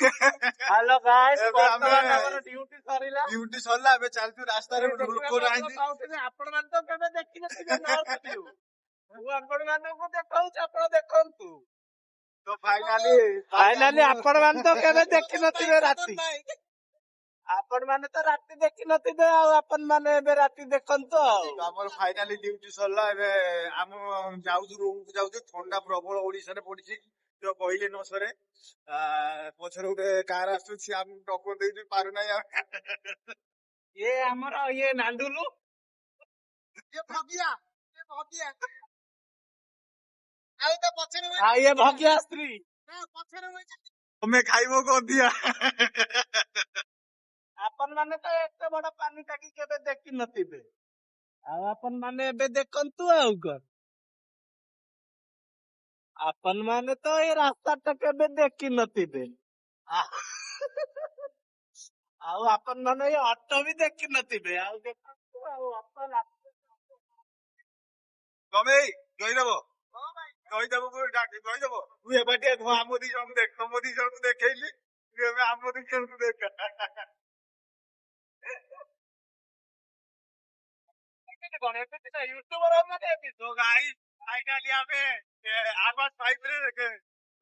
Hello guys ଏବେ ଆମେ ବର୍ତ୍ତମାନ ଆମର ଡ୍ୟୁଟି ସରିଲା ଡ୍ୟୁଟି ସରିଲା ଏବେ ଚାଲିଛୁ ରାସ୍ତାରେ ଲୋକ ନାହାନ୍ତି। ଆପଣ ମାନେ ତ କେବେ ଦେଖିନଥିବେ ନର୍ଥ ଭ୍ୟୁ ମୁଁ ଆପଣ ମାନଙ୍କୁ ଦେଖଉଛି ଆପଣ ଦେଖନ୍ତୁ ତ ଫାଇନାଲି ଆପଣ ମାନେ ତ କେବେ ଦେଖିନଥିବେ ରାତି ଆପଣ ମାନେ ତ ରାତି ଦେଖିନଥିବେ ଆଉ ଆପଣ ମାନେ ଏବେ ରାତି ଦେଖନ୍ତୁ ଆଉ ଆମର ଫାଇନାଲି ଡ୍ୟୁଟି ସରିଲା ଏବେ ଆମ ଯାଉଛୁ ରୁମକୁ ଯାଉଛୁ ଥଣ୍ଡା ପ୍ରବଳ ଓଡିଶାରେ ପଡିଛି ତ କହିଲେ ନ ସରେ ପଛରେ ଗୋଟେ କାର ଆସୁଛି ଆମକୁ ଟକ୍କର ଦେଇଛି ପାରୁନାହିଁ ଇଏ ଆମର ଇଏ ନାଣ୍ଡୁଲୁ ଆଉ ତା ପଛରେ ଆଉ ଇଏ ଭଗିଆ ସ୍ତ୍ରୀ ତମେ ଖାଇବ କଣ ଦିଆ ଆପଣ ମାନେ ତ ଏତେ ବଡ ପାଣି ଟାକି କେବେ ଦେଖିନଥିବେ ଆଉ ଆପଣ ମାନେ ଏବେ ଦେଖନ୍ତୁ ଆଉ କଣ ଆପଣ ମାନେ ତ ଏଇ ରାସ୍ତା ଟା କେବେ ଦେଖିନଥିବେ ଆଉ ଆପଣ ମାନେ ଏଇ ଅଟୋ ବି ଦେଖିନଥିବେ ଆଉ ଦେଖନ୍ତୁ ଆଉ ଅଟୋ ତମେ କହିଦବ କହିଦବ କହିଦବ ତୁ ଏବେ ଟିକେ ଆମ ଦି ଜଣକୁ ଦେଖ ତମ ଦି ଜଣକୁ ଦେଖେଇଲି ତୁ ଏବେ ଆମ ଦି ଜଣକୁ ଦେଖ ୟୁଟ୍ୟୁବର ମାନେ तो गाइस फाइनली आमे आवाज फाइव रे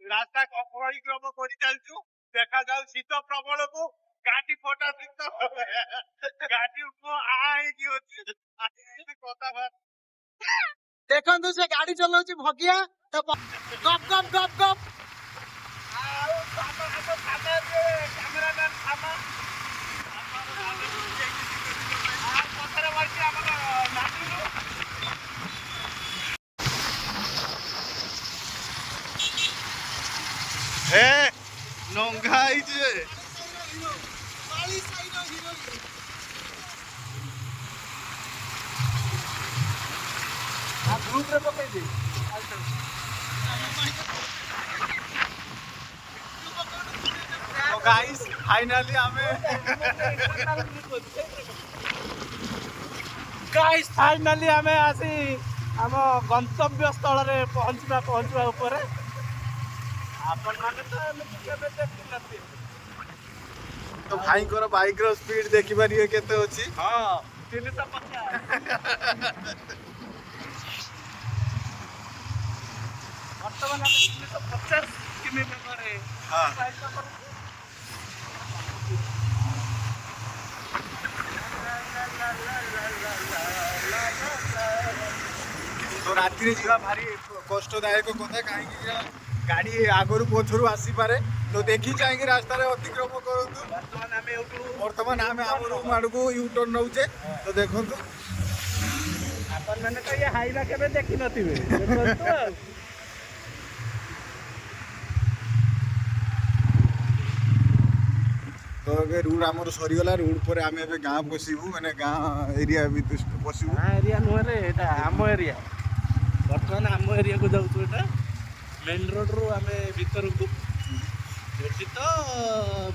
रास्ता परिक्रम कर चलछु देखा जाऊ शीत प्रबल को गाड़ी फटा शीत गाड़ी आई कि अछि कथा ଦେଖନ୍ତୁ ସେ ଗାଡି ଚଲାଉଛି ଭଗିଆ ତ ଗପ ଗପ ଗପ ଗପ ଆଉ କ୍ୟାମେରାମ୍ୟାନ ସାମା ଆଉ ପଛରେ ବସିଛି ଆମର ନାଣ୍ଡୁଲୁ ए नंगा आई जे ଗ୍ରୁପ ରେ ପକେଇଛି तो गाइस फाइनली आमे गाइस फाइनली आमे आसी ଆମ ଗନ୍ତବ୍ୟ ସ୍ଥଳରେ ପହଞ୍ଚିବା ଉପରେ ଆପଣ ମାନେ ତ ଏମିତି କେବେ ଦେଖିନଥିବେ तो भाई को बाइक रो स्पीड देखि पारिए केते अछि ହଁ 350 ବର୍ତ୍ତମାନ ଆମେ 350 କିମି ବେଗରେ ଅତିବାହିତ କରୁଛୁ तो रात्रि जीवा भारी कष्टदायक कथा कहीं गाड़ी आगरू पछरू आसी पारे तो देखी चाहिए रास्ता रे अतिक्रम करंतु वर्तमान आम आम रूम आड़ को यूटर्न नौचे तो देखंतु ଆପଣ ମାନେ ତ ଇଏ ହାଇୱା କେବେ ଦେଖିନଥିବେ ଦେଖନ୍ତୁ ଆଉ तो ए रूट आमर सरीगला रूट पर आम ए गाँ पशु मैंने गाँ एरिया पशु ଗାଁ ଏରିଆ ନୁହେଁରେ ଏଇଟା ଆମ ଏରିଆ ବର୍ତ୍ତମାନ ଆମ ଏରିଆକୁ ଯାଉଛୁ ଏଇଟା ମେନ୍ ରୋଡରୁ ଆମେ ଭିତରକୁ ଏଠି ତ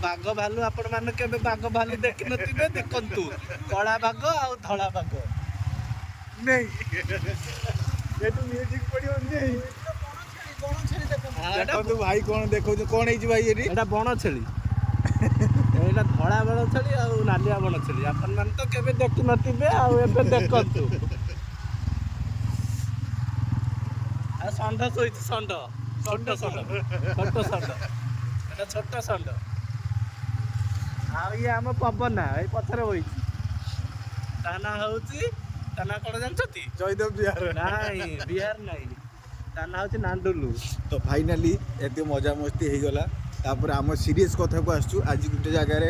ବାଘ ଭାଲୁ ଆପଣ ମାନେ କେବେ ବାଘ ଭାଲୁ ଦେଖିନଥିବେ ଦେଖନ୍ତୁ କଳା ବାଘ ଆଉ ଧଳା ବାଘ नहीं ये तो म्यूजिक पड़ियो नहीं देखो भाई कौन देखो कौन है भाई ये ଏଇଟା ବଣ ଛେଳି ଏଇଟା ଧଳା ବଣ ଛେଳି ଆଉ ନାଲିଆ ବଣ ଛେଳି ଆପଣ ମାନେ ତ କେବେ ଦେଖିନଥିବେ ଆଉ ଏବେ ଦେଖନ୍ତୁ ଆଉ ଷଣ୍ଢ ଶୋଇଛି ଷଣ୍ଢ ଛୋଟ ଷଣ୍ଢ ଏଟା ଛୋଟ ଷଣ୍ଢ ଆଉ ଇଏ ଆମ ପବନା ଏଇ ପଛରେ ବଇଛି ତା ନାଁ ହଉଛି ତା ନାଁ କଣ ଜାଣିଛନ୍ତି जयदेव बिहार ନାଇଁ ବିହାର ନାଇଁ ତା ନାଁ ହଉଛି ନାଣ୍ଡୁଲୁ तो फाइनाली एत मजा मस्ती हो गला तापर आम सीरीयस कथा को आसु आज गोटे जगार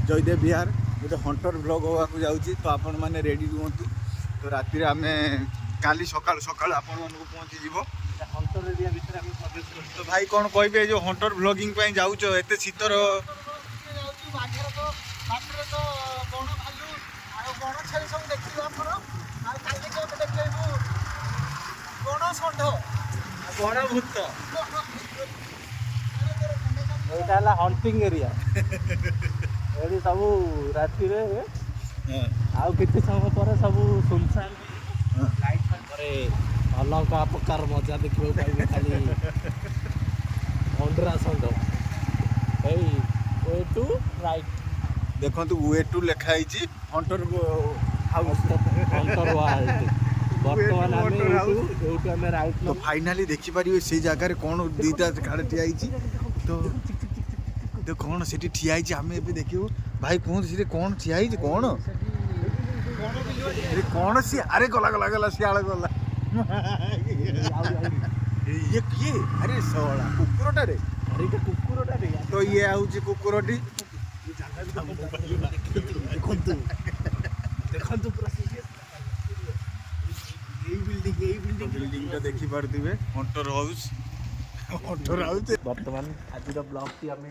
जयदेव बिहार गोटे हंटर ब्लॉग होगा जाऊँगी तो आपण मैंने रेडी रुहतु तो राति आम काली सकाल सकाल आपण मानक पहुँची जीव हंटर एरिया भितर हम प्रवेश करଛୁ तो भाई कौन कहे जो हंटर ब्लॉगिंग जाऊच एत शीतर ବଣ ଭୂତ ଏଇଟା ହେଲା ହଣ୍ଟିଂ ଏରିଆ ଏଠି ସବୁ ରାତିରେ ଆଉ କିଛି ସମୟ ପରେ ସବୁ ସୁନସାନ ଲାଇଟ୍ ପରେ ଅଲଗା ପ୍ରକାର ମଜା ଦେଖିବାକୁ ପାଇବେ ଖାଲି ଅଣ୍ଡରା ଷଣ୍ଢ ଏଇ टू राइट देखो वे टू लिखा है हंटर हाउस हंटर वर्ल्ड बर्तमान आमे एउटू आमे राइट तो फाइनाली देखि पारिबे से जगह कौन दीटा गाड़ी ठिया होइछि तो कौन सेठी ठिया होइछि हमें एबे देखियो भाई कौन से कौन ठिया होइछि कौन अरे कौन सी अरे गला गला गला सियाल गला ये अरे सोला कुकुरटा रे अरे तो कुकुरटा रे तो ये आउछि कुकुरटी देखंतु देखंतु पूरा बिल्डिंग देखी पार्थिवे हंटर हाउस वर्तमान आज ब्लॉग टी आम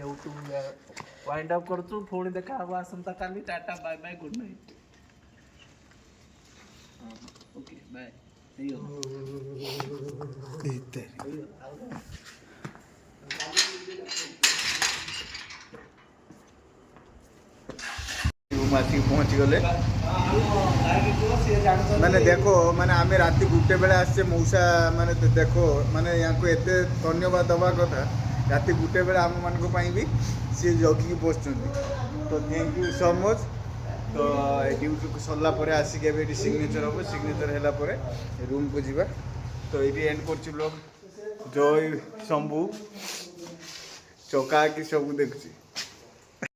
वाइंड अप करूँ पुणी देखा हम आसंता काली टाटा bye bye good night okay bye आसिक पहुँची गले माने देखो माने आमे राति गुटे बेले आसे मौसा माने देखो माने यहाँ को एते धन्यवाद दवा कथा राति गुटे बेले आम मान भी सी जगिकी बसुँच तो थैंक यू सो मच तो ड्यूटी को सरला आसिक सिग्नेचर हम सिग्नेचर है रूम को जीवा तो ये एंड कर ब्लॉग जय शंभू चका कि सब देखुची।